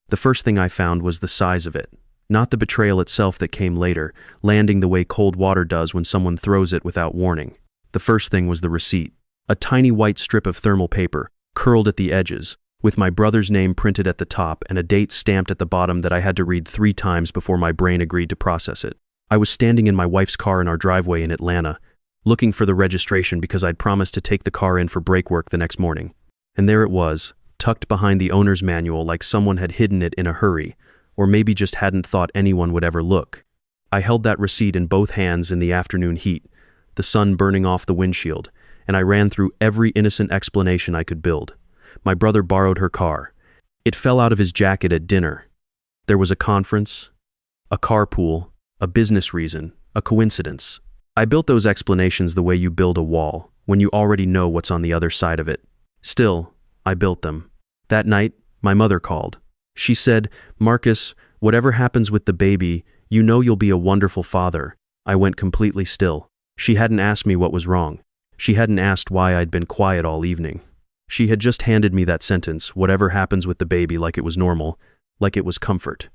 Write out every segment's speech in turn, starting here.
The first thing I found was the size of it. Not the betrayal itself that came later, landing the way cold water does when someone throws it without warning. The first thing was the receipt. A tiny white strip of thermal paper, curled at the edges, with my brother's name printed at the top and a date stamped at the bottom that I had to read 3 times before my brain agreed to process it. I was standing in my wife's car in our driveway in Atlanta, looking for the registration because I'd promised to take the car in for brake work the next morning. And there it was, tucked behind the owner's manual like someone had hidden it in a hurry, or maybe just hadn't thought anyone would ever look. I held that receipt in both hands in the afternoon heat, the sun burning off the windshield, and I ran through every innocent explanation I could build. My brother borrowed her car. It fell out of his jacket at dinner. There was a conference, a carpool, a business reason, a coincidence. I built those explanations the way you build a wall, when you already know what's on the other side of it. Still, I built them. That night, my mother called. She said, "Marcus, whatever happens with the baby, you know you'll be a wonderful father." I went completely still. She hadn't asked me what was wrong. She hadn't asked why I'd been quiet all evening. She had just handed me that sentence, "Whatever happens with the baby," like it was normal, like it was comfort.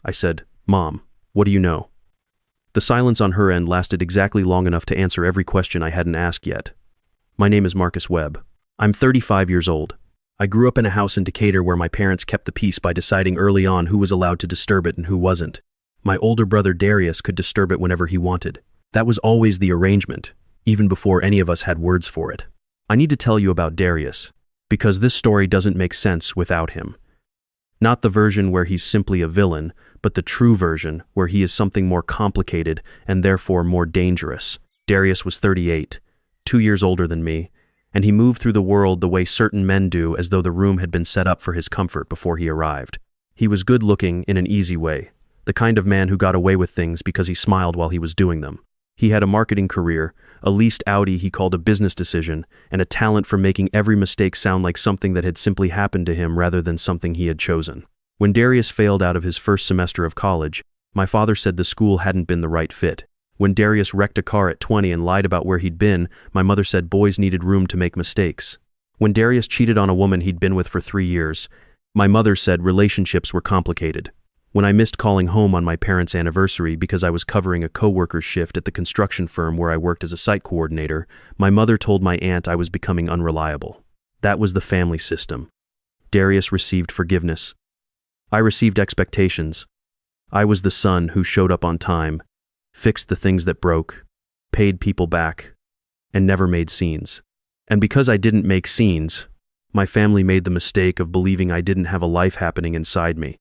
I said, "Mom, what do you know?" The silence on her end lasted exactly long enough to answer every question I hadn't asked yet. My name is Marcus Webb. I'm 35 years old. I grew up in a house in Decatur where my parents kept the peace by deciding early on who was allowed to disturb it and who wasn't. My older brother Darius could disturb it whenever he wanted. That was always the arrangement, even before any of us had words for it. I need to tell you about Darius, because this story doesn't make sense without him. Not the version where he's simply a villain, but the true version where he is something more complicated and therefore more dangerous. Darius was 38, 2 years older than me, and he moved through the world the way certain men do, as though the room had been set up for his comfort before he arrived. He was good-looking in an easy way, the kind of man who got away with things because he smiled while he was doing them. He had a marketing career, a leased Audi he called a business decision, and a talent for making every mistake sound like something that had simply happened to him rather than something he had chosen. When Darius failed out of his first semester of college, my father said the school hadn't been the right fit. When Darius wrecked a car at 20 and lied about where he'd been, my mother said boys needed room to make mistakes. When Darius cheated on a woman he'd been with for 3 years, my mother said relationships were complicated. When I missed calling home on my parents' anniversary because I was covering a co-worker's shift at the construction firm where I worked as a site coordinator, my mother told my aunt I was becoming unreliable. That was the family system. Darius received forgiveness. I received expectations. I was the son who showed up on time, fixed the things that broke, paid people back, and never made scenes. And because I didn't make scenes, my family made the mistake of believing I didn't have a life happening inside me.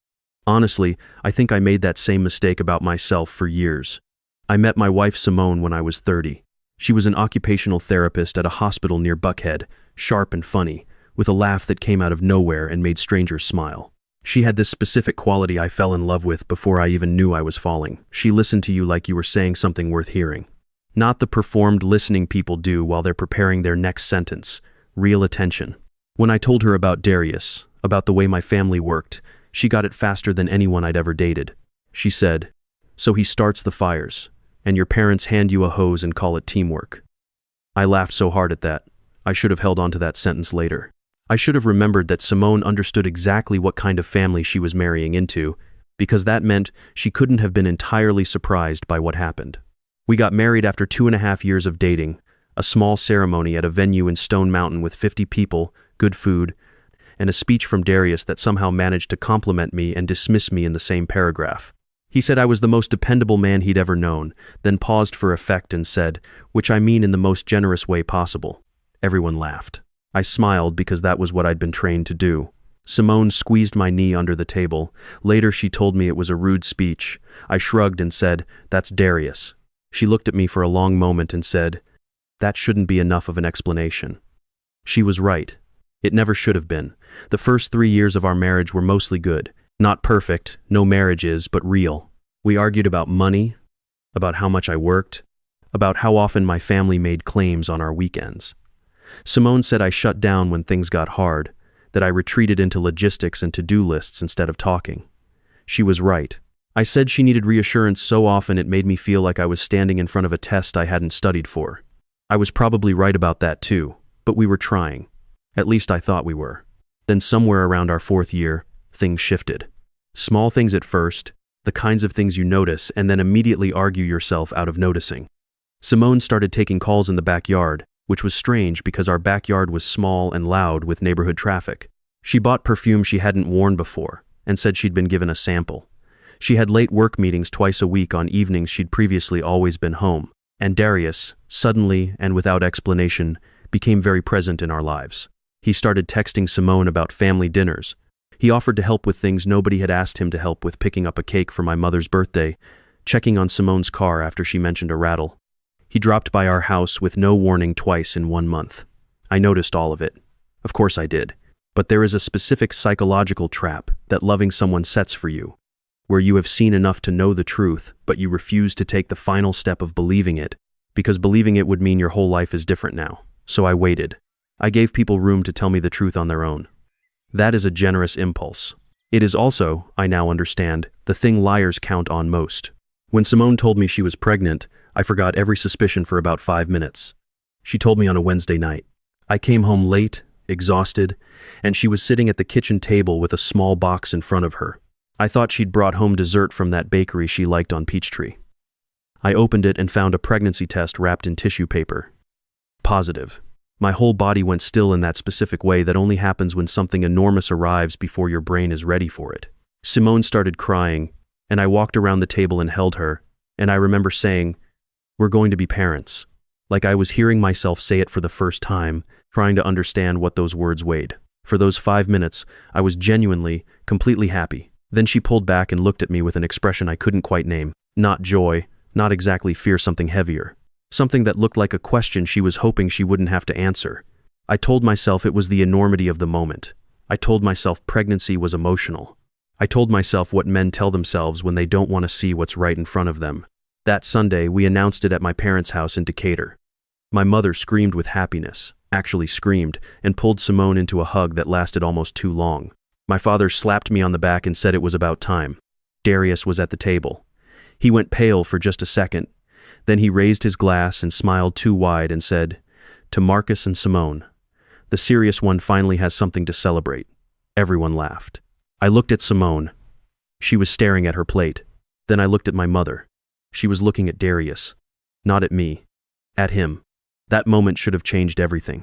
Honestly, I think I made that same mistake about myself for years. I met my wife Simone when I was 30. She was an occupational therapist at a hospital near Buckhead, sharp and funny, with a laugh that came out of nowhere and made strangers smile. She had this specific quality I fell in love with before I even knew I was falling. She listened to you like you were saying something worth hearing. Not the performed listening people do while they're preparing their next sentence. Real attention. When I told her about Darius, about the way my family worked, she got it faster than anyone I'd ever dated. She said, "So he starts the fires, and your parents hand you a hose and call it teamwork." I laughed so hard at that. I should have held on to that sentence later. I should have remembered that Simone understood exactly what kind of family she was marrying into, because that meant she couldn't have been entirely surprised by what happened. We got married after 2.5 years of dating, a small ceremony at a venue in Stone Mountain with 50 people, good food, and a speech from Darius that somehow managed to compliment me and dismiss me in the same paragraph. He said I was the most dependable man he'd ever known, then paused for effect and said, "Which I mean in the most generous way possible." Everyone laughed. I smiled because that was what I'd been trained to do. Simone squeezed my knee under the table. Later she told me it was a rude speech. I shrugged and said, "That's Darius." She looked at me for a long moment and said, "That shouldn't be enough of an explanation." She was right. It never should have been. The first 3 years of our marriage were mostly good. Not perfect, no marriage is, but real. We argued about money, about how much I worked, about how often my family made claims on our weekends. Simone said I shut down when things got hard, that I retreated into logistics and to-do lists instead of talking. She was right. I said she needed reassurance so often it made me feel like I was standing in front of a test I hadn't studied for. I was probably right about that too, but we were trying. At least I thought we were. Then somewhere around our 4th year, things shifted. Small things at first, the kinds of things you notice and then immediately argue yourself out of noticing. Simone started taking calls in the backyard, which was strange because our backyard was small and loud with neighborhood traffic. She bought perfume she hadn't worn before and said she'd been given a sample. She had late work meetings twice a week on evenings she'd previously always been home, and Darius, suddenly and without explanation, became very present in our lives. He started texting Simone about family dinners. He offered to help with things nobody had asked him to help with, picking up a cake for my mother's birthday, checking on Simone's car after she mentioned a rattle. He dropped by our house with no warning twice in 1 month. I noticed all of it. Of course I did. But there is a specific psychological trap that loving someone sets for you, where you have seen enough to know the truth, but you refuse to take the final step of believing it, because believing it would mean your whole life is different now. So I waited. I gave people room to tell me the truth on their own. That is a generous impulse. It is also, I now understand, the thing liars count on most. When Simone told me she was pregnant, I forgot every suspicion for about 5 minutes. She told me on a Wednesday night. I came home late, exhausted, and she was sitting at the kitchen table with a small box in front of her. I thought she'd brought home dessert from that bakery she liked on Peachtree. I opened it and found a pregnancy test wrapped in tissue paper. Positive. My whole body went still in that specific way that only happens when something enormous arrives before your brain is ready for it. Simone started crying, and I walked around the table and held her, and I remember saying, "We're going to be parents." Like I was hearing myself say it for the first time, trying to understand what those words weighed. For those 5 minutes, I was genuinely, completely happy. Then she pulled back and looked at me with an expression I couldn't quite name. Not joy, not exactly fear, something heavier. Something that looked like a question she was hoping she wouldn't have to answer. I told myself it was the enormity of the moment. I told myself pregnancy was emotional. I told myself what men tell themselves when they don't want to see what's right in front of them. That Sunday, we announced it at my parents' house in Decatur. My mother screamed with happiness, actually screamed, and pulled Simone into a hug that lasted almost too long. My father slapped me on the back and said it was about time. Darius was at the table. He went pale for just a second. Then he raised his glass and smiled too wide and said, "To Marcus and Simone. The serious one finally has something to celebrate." Everyone laughed. I looked at Simone. She was staring at her plate. Then I looked at my mother. She was looking at Darius. Not at me. At him. That moment should have changed everything.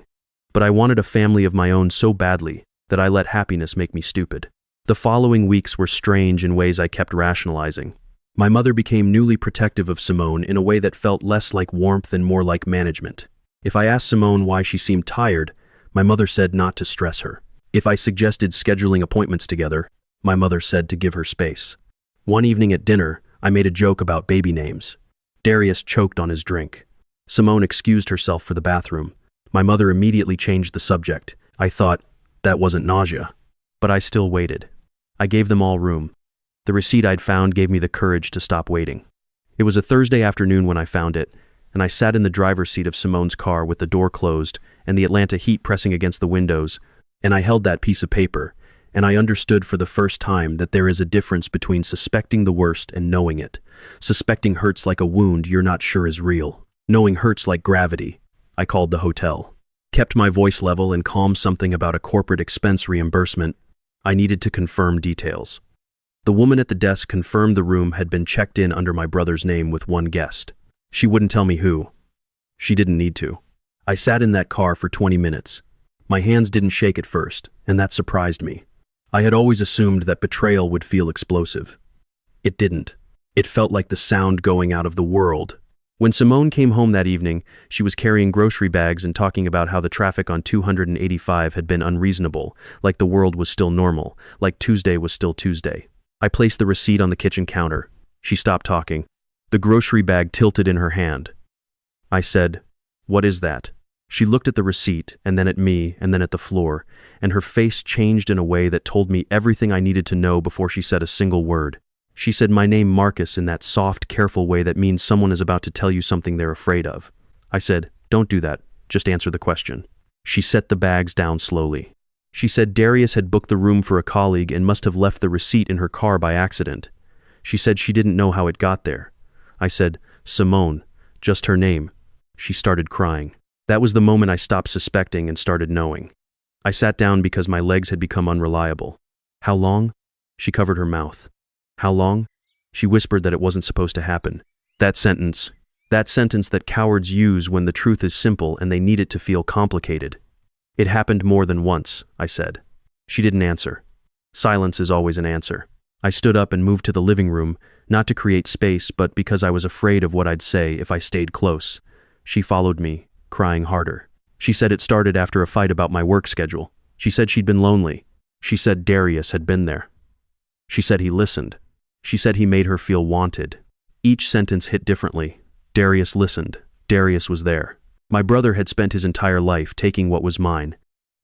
But I wanted a family of my own so badly that I let happiness make me stupid. The following weeks were strange in ways I kept rationalizing. My mother became newly protective of Simone in a way that felt less like warmth and more like management. If I asked Simone why she seemed tired, my mother said not to stress her. If I suggested scheduling appointments together, my mother said to give her space. One evening at dinner, I made a joke about baby names. Darius choked on his drink. Simone excused herself for the bathroom. My mother immediately changed the subject. I thought, that wasn't nausea. But I still waited. I gave them all room. The receipt I'd found gave me the courage to stop waiting. It was a Thursday afternoon when I found it, and I sat in the driver's seat of Simone's car with the door closed and the Atlanta heat pressing against the windows, and I held that piece of paper, and I understood for the first time that there is a difference between suspecting the worst and knowing it. Suspecting hurts like a wound you're not sure is real. Knowing hurts like gravity. I called the hotel. Kept my voice level and calmed something about a corporate expense reimbursement. I needed to confirm details. The woman at the desk confirmed the room had been checked in under my brother's name with one guest. She wouldn't tell me who. She didn't need to. I sat in that car for 20 minutes. My hands didn't shake at first, and that surprised me. I had always assumed that betrayal would feel explosive. It didn't. It felt like the sound going out of the world. When Simone came home that evening, she was carrying grocery bags and talking about how the traffic on 285 had been unreasonable, like the world was still normal, like Tuesday was still Tuesday. I placed the receipt on the kitchen counter. She stopped talking. The grocery bag tilted in her hand. I said, "What is that?" She looked at the receipt, and then at me, and then at the floor, and her face changed in a way that told me everything I needed to know before she said a single word. She said my name Marcus in that soft, careful way that means someone is about to tell you something they're afraid of. I said, "Don't do that. Just answer the question." She set the bags down slowly. She said Darius had booked the room for a colleague and must have left the receipt in her car by accident. She said she didn't know how it got there. I said, "Simone, just her name." She started crying. That was the moment I stopped suspecting and started knowing. I sat down because my legs had become unreliable. How long? She covered her mouth. How long? She whispered that it wasn't supposed to happen. That sentence that cowards use when the truth is simple and they need it to feel complicated. It happened more than once, I said. She didn't answer. Silence is always an answer. I stood up and moved to the living room, not to create space, but because I was afraid of what I'd say if I stayed close. She followed me, crying harder. She said it started after a fight about my work schedule. She said she'd been lonely. She said Darius had been there. She said he listened. She said he made her feel wanted. Each sentence hit differently. Darius listened. Darius was there. My brother had spent his entire life taking what was mine,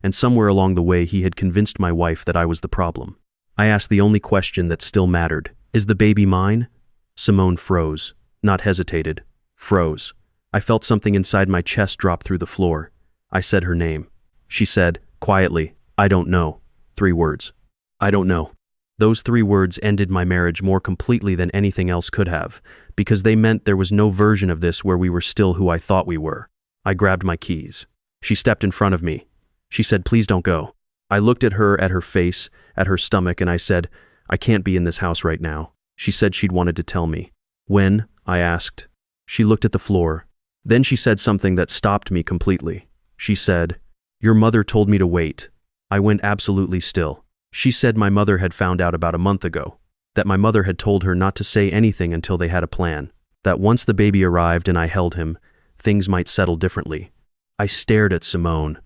and somewhere along the way he had convinced my wife that I was the problem. I asked the only question that still mattered. Is the baby mine? Simone froze, not hesitated, froze. I felt something inside my chest drop through the floor. I said her name. She said, quietly, I don't know. 3 words. I don't know. Those 3 words ended my marriage more completely than anything else could have, because they meant there was no version of this where we were still who I thought we were. I grabbed my keys. She stepped in front of me. She said, please don't go. I looked at her face, at her stomach, and I said, I can't be in this house right now. She said she'd wanted to tell me. When? I asked. She looked at the floor. Then she said something that stopped me completely. She said, your mother told me to wait. I went absolutely still. She said my mother had found out about a month ago, that my mother had told her not to say anything until they had a plan, that once the baby arrived and I held him, things might settle differently. I stared at Simone.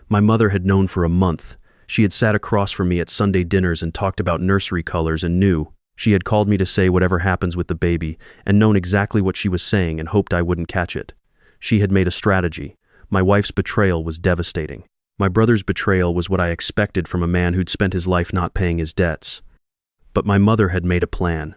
My mother had known for a month. She had sat across from me at Sunday dinners and talked about nursery colors and knew. She had called me to say whatever happens with the baby and known exactly what she was saying and hoped I wouldn't catch it. She had made a strategy. My wife's betrayal was devastating. My brother's betrayal was what I expected from a man who'd spent his life not paying his debts. But my mother had made a plan.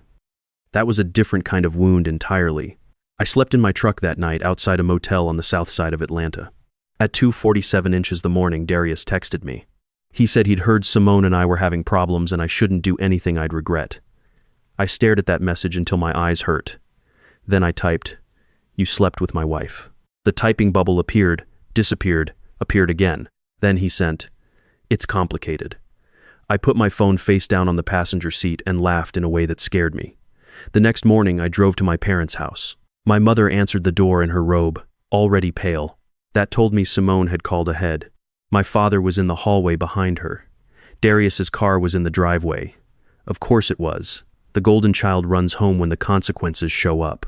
That was a different kind of wound entirely. I slept in my truck that night outside a motel on the south side of Atlanta. At 2:47 inches the morning, Darius texted me. He said he'd heard Simone and I were having problems and I shouldn't do anything I'd regret. I stared at that message until my eyes hurt. Then I typed, you slept with my wife. The typing bubble appeared, disappeared, appeared again. Then he sent, it's complicated. I put my phone face down on the passenger seat and laughed in a way that scared me. The next morning I drove to my parents' house. My mother answered the door in her robe, already pale. That told me Simone had called ahead. My father was in the hallway behind her. Darius's car was in the driveway. Of course it was. The golden child runs home when the consequences show up.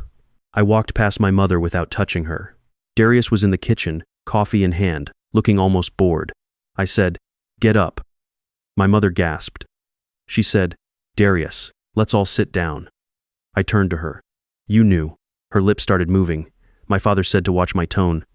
I walked past my mother without touching her. Darius was in the kitchen, coffee in hand, looking almost bored. I said, get up. My mother gasped. She said, Darius, let's all sit down. I turned to her. You knew. Her lips started moving. My father said to watch my tone.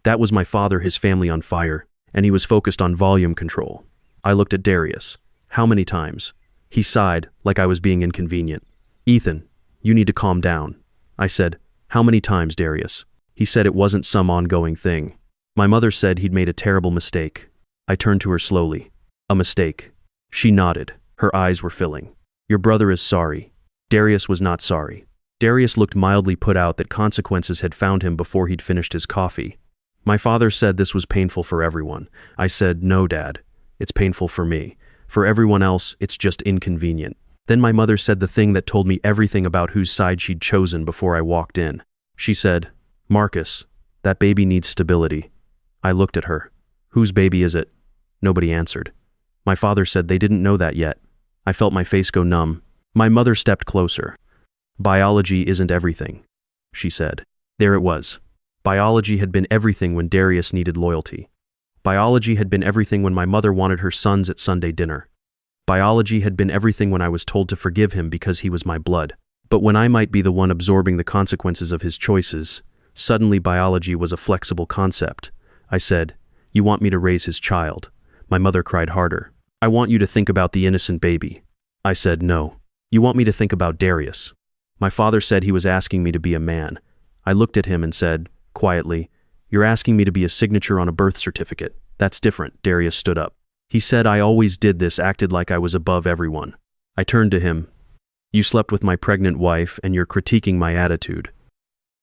That was my father, his family on fire, and he was focused on volume control. I looked at Darius. How many times? He sighed, like I was being inconvenient. Ethan, you need to calm down. I said, how many times, Darius? He said it wasn't some ongoing thing. My mother said he'd made a terrible mistake. I turned to her slowly. A mistake. She nodded. Her eyes were filling. Your brother is sorry. Darius was not sorry. Darius looked mildly put out that consequences had found him before he'd finished his coffee. My father said this was painful for everyone. I said, no, Dad. It's painful for me. For everyone else, it's just inconvenient. Then my mother said the thing that told me everything about whose side she'd chosen before I walked in. She said, Marcus, that baby needs stability. I looked at her. Whose baby is it? Nobody answered. My father said they didn't know that yet. I felt my face go numb. My mother stepped closer. Biology isn't everything, she said. There it was. Biology had been everything when Darius needed loyalty. Biology had been everything when my mother wanted her sons at Sunday dinner. Biology had been everything when I was told to forgive him because he was my blood. But when I might be the one absorbing the consequences of his choices, suddenly biology was a flexible concept. I said, you want me to raise his child? My mother cried harder. I want you to think about the innocent baby. I said, no. You want me to think about Darius? My father said he was asking me to be a man. I looked at him and said, quietly, you're asking me to be a signature on a birth certificate. That's different. Darius stood up. He said I always did this, acted like I was above everyone. I turned to him. You slept with my pregnant wife and you're critiquing my attitude.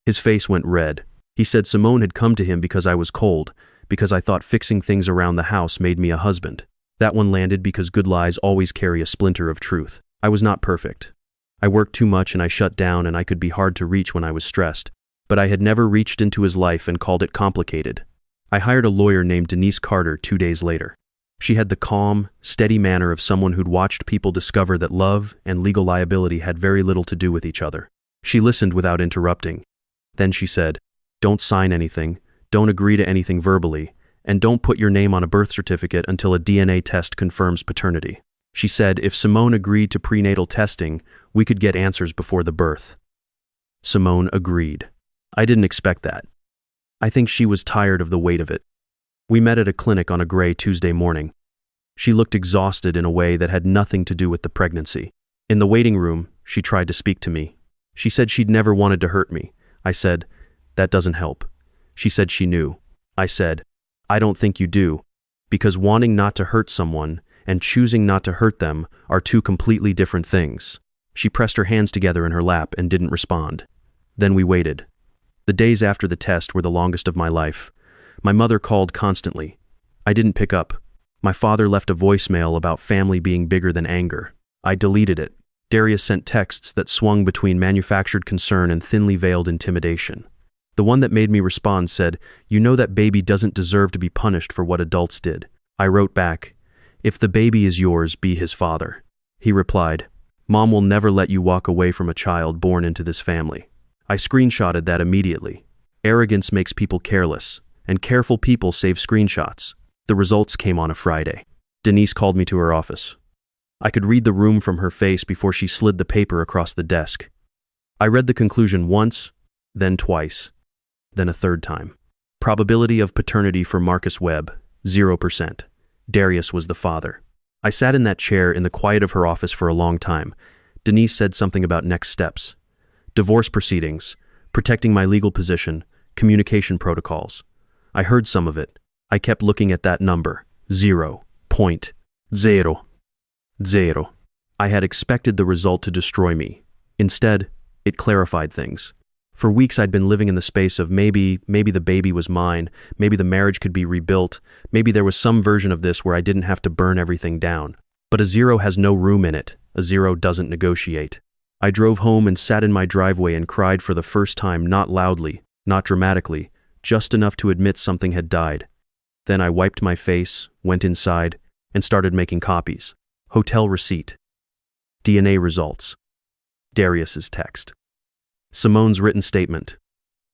His face went red. He said Simone had come to him because I was cold, because I thought fixing things around the house made me a husband. That one landed because good lies always carry a splinter of truth. I was not perfect. I worked too much and I shut down and I could be hard to reach when I was stressed, but I had never reached into his life and called it complicated. I hired a lawyer named Denise Carter 2 days later. She had the calm, steady manner of someone who'd watched people discover that love and legal liability had very little to do with each other. She listened without interrupting. Then she said, "Don't sign anything, don't agree to anything verbally, and don't put your name on a birth certificate until a DNA test confirms paternity." She said if Simone agreed to prenatal testing, we could get answers before the birth. Simone agreed. I didn't expect that. I think she was tired of the weight of it. We met at a clinic on a gray Tuesday morning. She looked exhausted in a way that had nothing to do with the pregnancy. In the waiting room, she tried to speak to me. She said she'd never wanted to hurt me. I said, "That doesn't help." She said she knew. I said, "I don't think you do, because wanting not to hurt someone and choosing not to hurt them are two completely different things." She pressed her hands together in her lap and didn't respond. Then we waited. The days after the test were the longest of my life. My mother called constantly. I didn't pick up. My father left a voicemail about family being bigger than anger. I deleted it. Darius sent texts that swung between manufactured concern and thinly veiled intimidation. The one that made me respond said, "You know that baby doesn't deserve to be punished for what adults did." I wrote back, "If the baby is yours, be his father." He replied, "Mom will never let you walk away from a child born into this family." I screenshotted that immediately. Arrogance makes people careless, and careful people save screenshots. The results came on a Friday. Denise called me to her office. I could read the room from her face before she slid the paper across the desk. I read the conclusion once, then twice, then a third time. Probability of paternity for Marcus Webb, 0%. Darius was the father. I sat in that chair in the quiet of her office for a long time. Denise said something about next steps. Divorce proceedings, protecting my legal position, communication protocols. I heard some of it. I kept looking at that number, 0.00. I had expected the result to destroy me. Instead, it clarified things. For weeks I'd been living in the space of maybe the baby was mine, maybe the marriage could be rebuilt, maybe there was some version of this where I didn't have to burn everything down. But a 0 has no room in it. A 0 doesn't negotiate. I drove home and sat in my driveway and cried for the first time, not loudly, not dramatically, just enough to admit something had died. Then I wiped my face, went inside, and started making copies. Hotel receipt. DNA results. Darius's text. Simone's written statement.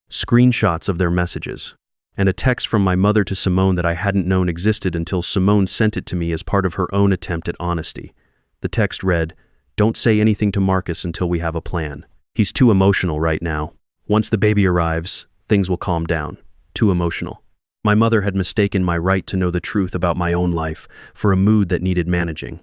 Screenshots of their messages. And a text from my mother to Simone that I hadn't known existed until Simone sent it to me as part of her own attempt at honesty. The text read, "Don't say anything to Marcus until we have a plan. He's too emotional right now. Once the baby arrives, things will calm down. Too emotional." My mother had mistaken my right to know the truth about my own life for a mood that needed managing.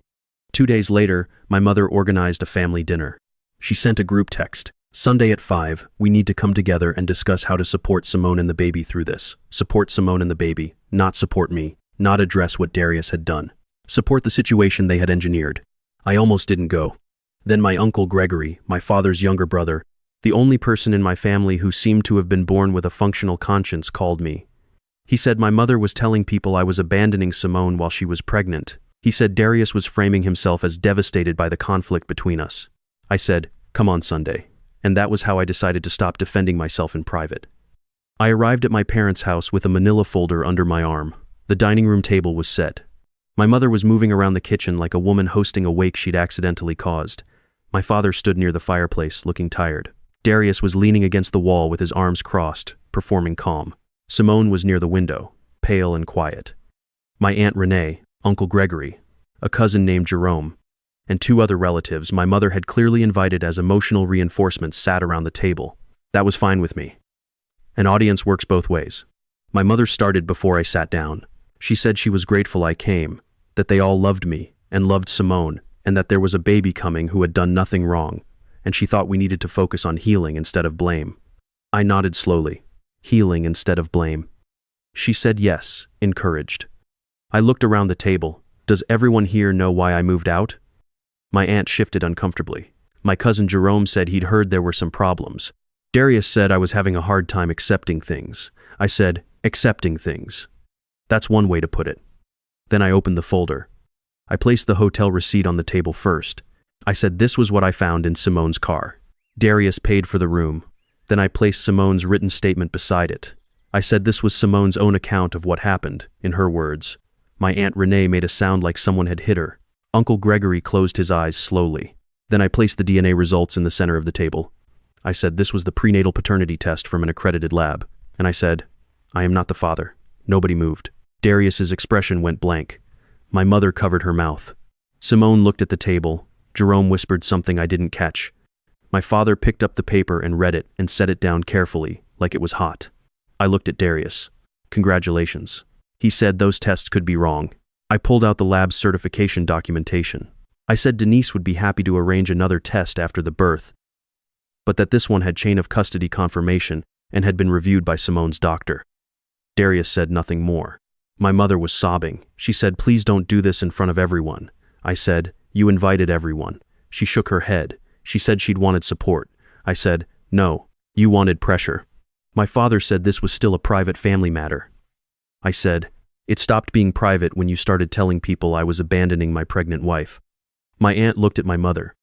2 days later, my mother organized a family dinner. She sent a group text. "Sunday at 5, we need to come together and discuss how to support Simone and the baby through this. Support Simone and the baby, not support me, not address what Darius had done. Support the situation they had engineered." I almost didn't go. Then my uncle Gregory, my father's younger brother, the only person in my family who seemed to have been born with a functional conscience, called me. He said my mother was telling people I was abandoning Simone while she was pregnant. He said Darius was framing himself as devastated by the conflict between us. I said, "Come on Sunday." And that was how I decided to stop defending myself in private. I arrived at my parents' house with a manila folder under my arm. The dining room table was set. My mother was moving around the kitchen like a woman hosting a wake she'd accidentally caused. My father stood near the fireplace, looking tired. Darius was leaning against the wall with his arms crossed, performing calm. Simone was near the window, pale and quiet. My Aunt Renee, Uncle Gregory, a cousin named Jerome, and 2 other relatives my mother had clearly invited as emotional reinforcement sat around the table. That was fine with me. An audience works both ways. My mother started before I sat down. She said she was grateful I came, that they all loved me and loved Simone, and that there was a baby coming who had done nothing wrong, and she thought we needed to focus on healing instead of blame. I nodded slowly. Healing instead of blame. She said yes, encouraged. I looked around the table. Does everyone here know why I moved out? My aunt shifted uncomfortably. My cousin Jerome said he'd heard there were some problems. Darius said I was having a hard time accepting things. I said, accepting things. That's one way to put it. Then I opened the folder. I placed the hotel receipt on the table first. I said this was what I found in Simone's car. Darius paid for the room. Then I placed Simone's written statement beside it. I said this was Simone's own account of what happened, in her words. My Aunt Renee made a sound like someone had hit her. Uncle Gregory closed his eyes slowly. Then I placed the DNA results in the center of the table. I said this was the prenatal paternity test from an accredited lab. And I said, I am not the father. Nobody moved. Darius's expression went blank. My mother covered her mouth. Simone looked at the table. Jerome whispered something I didn't catch. My father picked up the paper and read it and set it down carefully, like it was hot. I looked at Darius. Congratulations. He said those tests could be wrong. I pulled out the lab's certification documentation. I said Denise would be happy to arrange another test after the birth, but that this one had chain of custody confirmation and had been reviewed by Simone's doctor. Darius said nothing more. My mother was sobbing. She said, please don't do this in front of everyone. I said, you invited everyone. She shook her head. She said she'd wanted support. I said, no, you wanted pressure. My father said this was still a private family matter. I said, it stopped being private when you started telling people I was abandoning my pregnant wife. My aunt looked at my mother.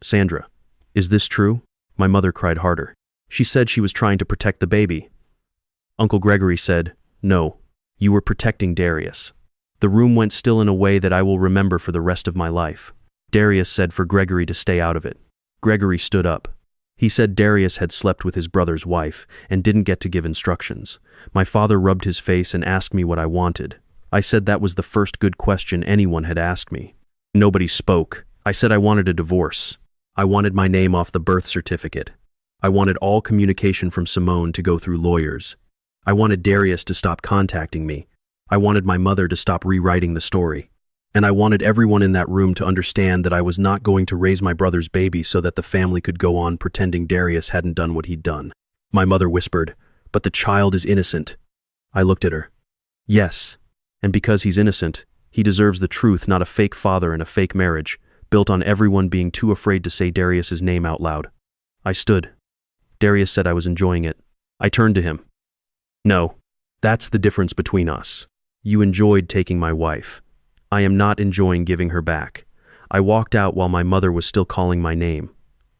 Sandra, is this true? My mother cried harder. She said she was trying to protect the baby. Uncle Gregory said, no, you were protecting Darius. The room went still in a way that I will remember for the rest of my life. Darius said for Gregory to stay out of it. Gregory stood up. He said Darius had slept with his brother's wife and didn't get to give instructions. My father rubbed his face and asked me what I wanted. I said that was the first good question anyone had asked me. Nobody spoke. I said I wanted a divorce. I wanted my name off the birth certificate. I wanted all communication from Simone to go through lawyers. I wanted Darius to stop contacting me. I wanted my mother to stop rewriting the story. And I wanted everyone in that room to understand that I was not going to raise my brother's baby so that the family could go on pretending Darius hadn't done what he'd done. My mother whispered, but the child is innocent. I looked at her. Yes, and because he's innocent, he deserves the truth, not a fake father and a fake marriage, built on everyone being too afraid to say Darius's name out loud. I stood. Darius said I was enjoying it. I turned to him. No, that's the difference between us. You enjoyed taking my wife. I am not enjoying giving her back. I walked out while my mother was still calling my name.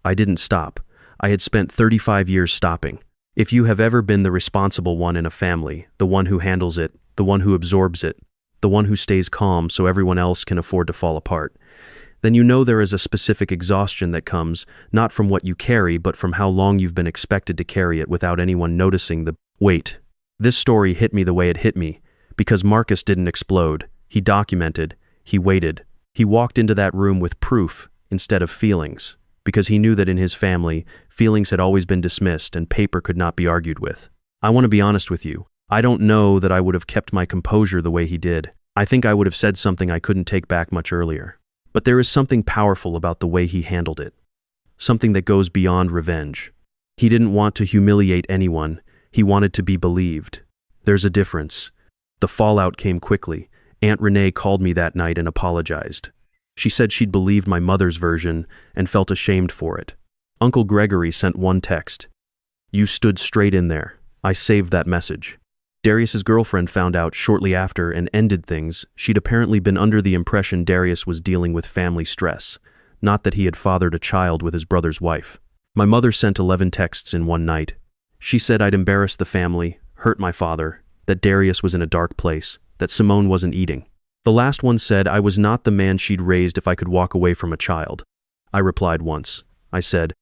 I didn't stop. I had spent 35 years stopping. If you have ever been the responsible one in a family, the one who handles it, the one who absorbs it, the one who stays calm so everyone else can afford to fall apart, then you know there is a specific exhaustion that comes, not from what you carry, but from how long you've been expected to carry it without anyone noticing the weight. This story hit me the way it hit me, because Marcus didn't explode. He documented, he waited. He walked into that room with proof instead of feelings, because he knew that in his family, feelings had always been dismissed and paper could not be argued with. I want to be honest with you. I don't know that I would have kept my composure the way he did. I think I would have said something I couldn't take back much earlier. But there is something powerful about the way he handled it. Something that goes beyond revenge. He didn't want to humiliate anyone. He wanted to be believed. There's a difference. The fallout came quickly. Aunt Renee called me that night and apologized. She said she'd believed my mother's version and felt ashamed for it. Uncle Gregory sent one text. You stood straight in there. I saved that message. Darius's girlfriend found out shortly after and ended things. She'd apparently been under the impression Darius was dealing with family stress, not that he had fathered a child with his brother's wife. My mother sent 11 texts in one night. She said I'd embarrassed the family, hurt my father, that Darius was in a dark place, that Simone wasn't eating. The last one said I was not the man she'd raised if I could walk away from a child. I replied once. I said,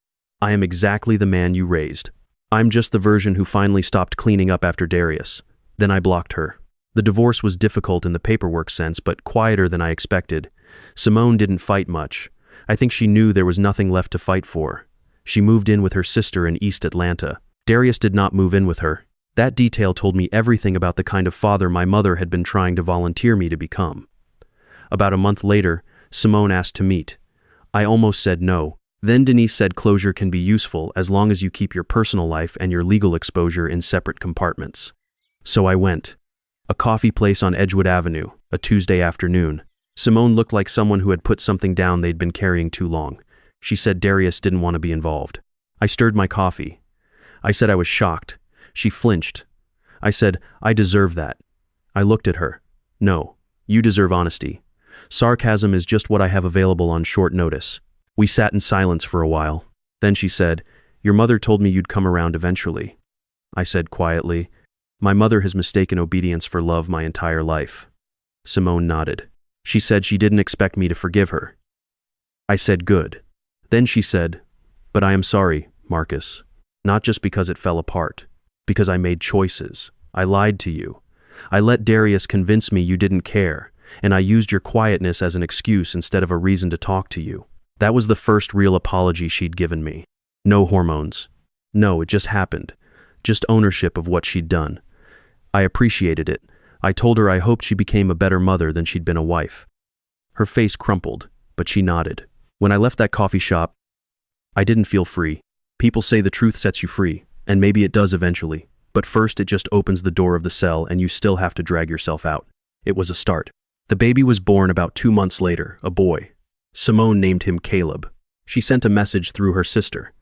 I am exactly the man you raised. I'm just the version who finally stopped cleaning up after Darius. Then I blocked her. The divorce was difficult in the paperwork sense, but quieter than I expected. Simone didn't fight much. I think she knew there was nothing left to fight for. She moved in with her sister in East Atlanta. Darius did not move in with her. That detail told me everything about the kind of father my mother had been trying to volunteer me to become. About a month later, Simone asked to meet. I almost said no. Then Denise said closure can be useful as long as you keep your personal life and your legal exposure in separate compartments. So I went. A coffee place on Edgewood Avenue, a Tuesday afternoon. Simone looked like someone who had put something down they'd been carrying too long. She said Darius didn't want to be involved. I stirred my coffee. I said I was shocked. She flinched. I said, I deserve that. I looked at her. No, you deserve honesty. Sarcasm is just what I have available on short notice. We sat in silence for a while. Then she said, "Your mother told me you'd come around eventually." I said quietly, "My mother has mistaken obedience for love my entire life." Simone nodded. She said she didn't expect me to forgive her. I said good. Then she said, "But I am sorry, Marcus. Not just because it fell apart. Because I made choices. I lied to you. I let Darius convince me you didn't care, and I used your quietness as an excuse instead of a reason to talk to you." That was the first real apology she'd given me. No hormones. No, it just happened. Just ownership of what she'd done. I appreciated it. I told her I hoped she became a better mother than she'd been a wife. Her face crumpled, but she nodded. When I left that coffee shop, I didn't feel free. People say the truth sets you free, and maybe it does eventually, but first it just opens the door of the cell and you still have to drag yourself out. It was a start. The baby was born about 2 months later, a boy. Simone named him Caleb. She sent a message through her sister.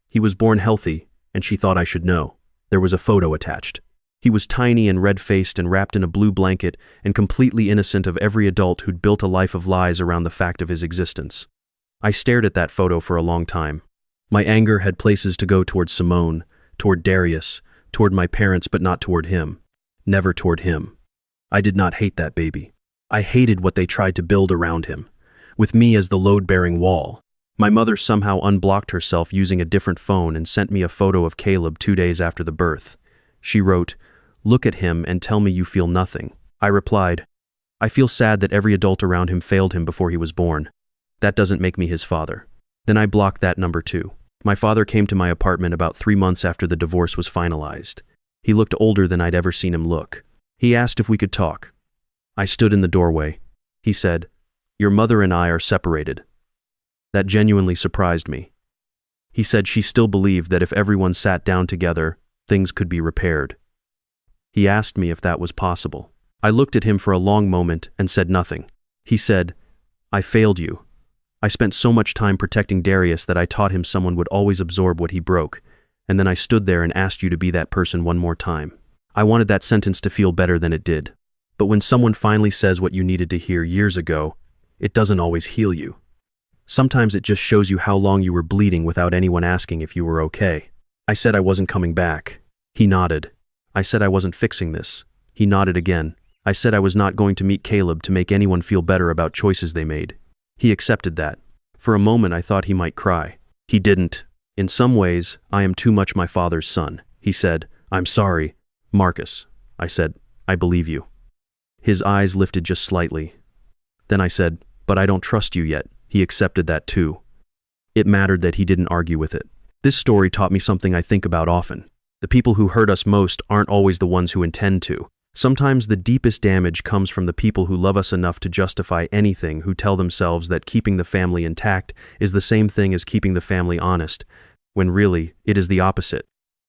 He was born healthy, and she thought I should know. There was a photo attached. He was tiny and red-faced and wrapped in a blue blanket and completely innocent of every adult who'd built a life of lies around the fact of his existence. I stared at that photo for a long time. My anger had places to go toward Simone, toward Darius, toward my parents, but not toward him. Never toward him. I did not hate that baby. I hated what they tried to build around him, with me as the load-bearing wall. My mother somehow unblocked herself using a different phone and sent me a photo of Caleb 2 days after the birth. She wrote, "Look at him and tell me you feel nothing." I replied, "I feel sad that every adult around him failed him before he was born. That doesn't make me his father." Then I blocked that number too. My father came to my apartment about 3 months after the divorce was finalized. He looked older than I'd ever seen him look. He asked if we could talk. I stood in the doorway. He said, "Your mother and I are separated." That genuinely surprised me. He said she still believed that if everyone sat down together, things could be repaired. He asked me if that was possible. I looked at him for a long moment and said nothing. He said, "I failed you. I spent so much time protecting Darius that I taught him someone would always absorb what he broke, and then I stood there and asked you to be that person one more time." I wanted that sentence to feel better than it did. But when someone finally says what you needed to hear years ago, it doesn't always heal you. Sometimes it just shows you how long you were bleeding without anyone asking if you were okay. I said I wasn't coming back. He nodded. I said I wasn't fixing this. He nodded again. I said I was not going to meet Caleb to make anyone feel better about choices they made. He accepted that. For a moment I thought he might cry. He didn't. "In some ways, I am too much my father's son." He said, "I'm sorry, Marcus." I said, "I believe you." His eyes lifted just slightly. Then I said, "But I don't trust you yet." He accepted that too. It mattered that he didn't argue with it. This story taught me something I think about often. The people who hurt us most aren't always the ones who intend to. Sometimes the deepest damage comes from the people who love us enough to justify anything, who tell themselves that keeping the family intact is the same thing as keeping the family honest, when really, it is the opposite.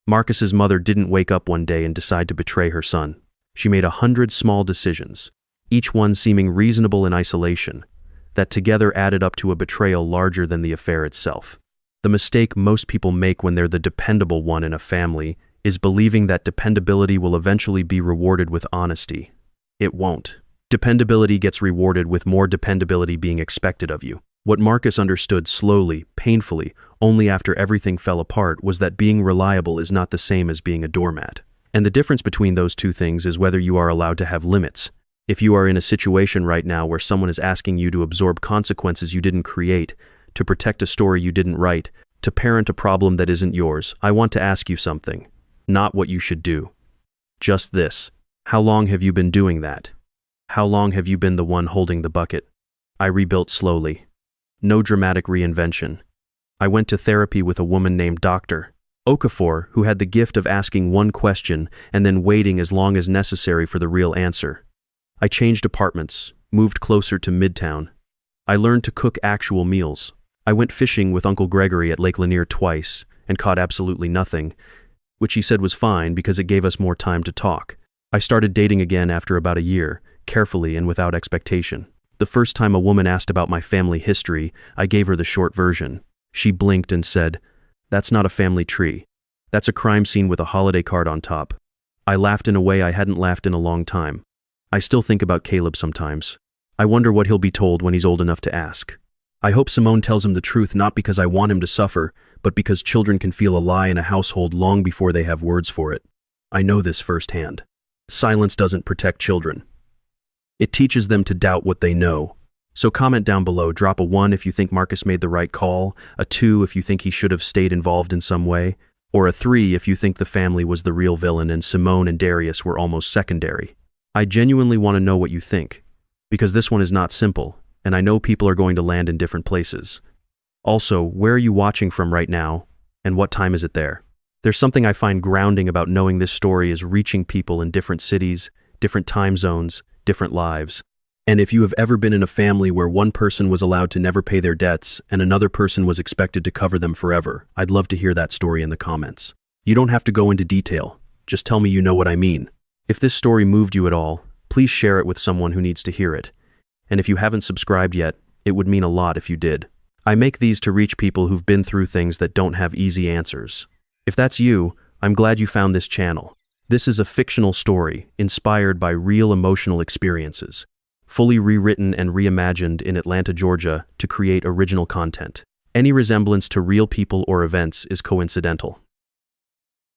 Marcus's mother didn't wake up one day and decide to betray her son. She made 100 small decisions, each one seeming reasonable in isolation, that together added up to a betrayal larger than the affair itself. The mistake most people make when they're the dependable one in a family is believing that dependability will eventually be rewarded with honesty. It won't. Dependability gets rewarded with more dependability being expected of you. What Marcus understood slowly, painfully, only after everything fell apart was that being reliable is not the same as being a doormat. And the difference between those two things is whether you are allowed to have limits. If you are in a situation right now where someone is asking you to absorb consequences you didn't create, to protect a story you didn't write, to parent a problem that isn't yours, I want to ask you something. Not what you should do. Just this. How long have you been doing that? How long have you been the one holding the bucket? I rebuilt slowly. No dramatic reinvention. I went to therapy with a woman named Dr. Okafor, who had the gift of asking one question and then waiting as long as necessary for the real answer. I changed apartments, moved closer to Midtown. I learned to cook actual meals. I went fishing with Uncle Gregory at Lake Lanier twice and caught absolutely nothing, which he said was fine because it gave us more time to talk. I started dating again after about a year, carefully and without expectation. The first time a woman asked about my family history, I gave her the short version. She blinked and said, "That's not a family tree. That's a crime scene with a holiday card on top." I laughed in a way I hadn't laughed in a long time. I still think about Caleb sometimes. I wonder what he'll be told when he's old enough to ask. I hope Simone tells him the truth not because I want him to suffer, but because children can feel a lie in a household long before they have words for it. I know this firsthand. Silence doesn't protect children. It teaches them to doubt what they know. So comment down below, drop a 1 if you think Marcus made the right call, a 2 if you think he should have stayed involved in some way, or a 3 if you think the family was the real villain and Simone and Darius were almost secondary. I genuinely want to know what you think, because this one is not simple, and I know people are going to land in different places. Also, where are you watching from right now, and what time is it there? There's something I find grounding about knowing this story is reaching people in different cities, different time zones, different lives. And if you have ever been in a family where one person was allowed to never pay their debts and another person was expected to cover them forever, I'd love to hear that story in the comments. You don't have to go into detail, just tell me you know what I mean. If this story moved you at all, please share it with someone who needs to hear it. And if you haven't subscribed yet, it would mean a lot if you did. I make these to reach people who've been through things that don't have easy answers. If that's you, I'm glad you found this channel. This is a fictional story, inspired by real emotional experiences, fully rewritten and reimagined in Atlanta, Georgia, to create original content. Any resemblance to real people or events is coincidental.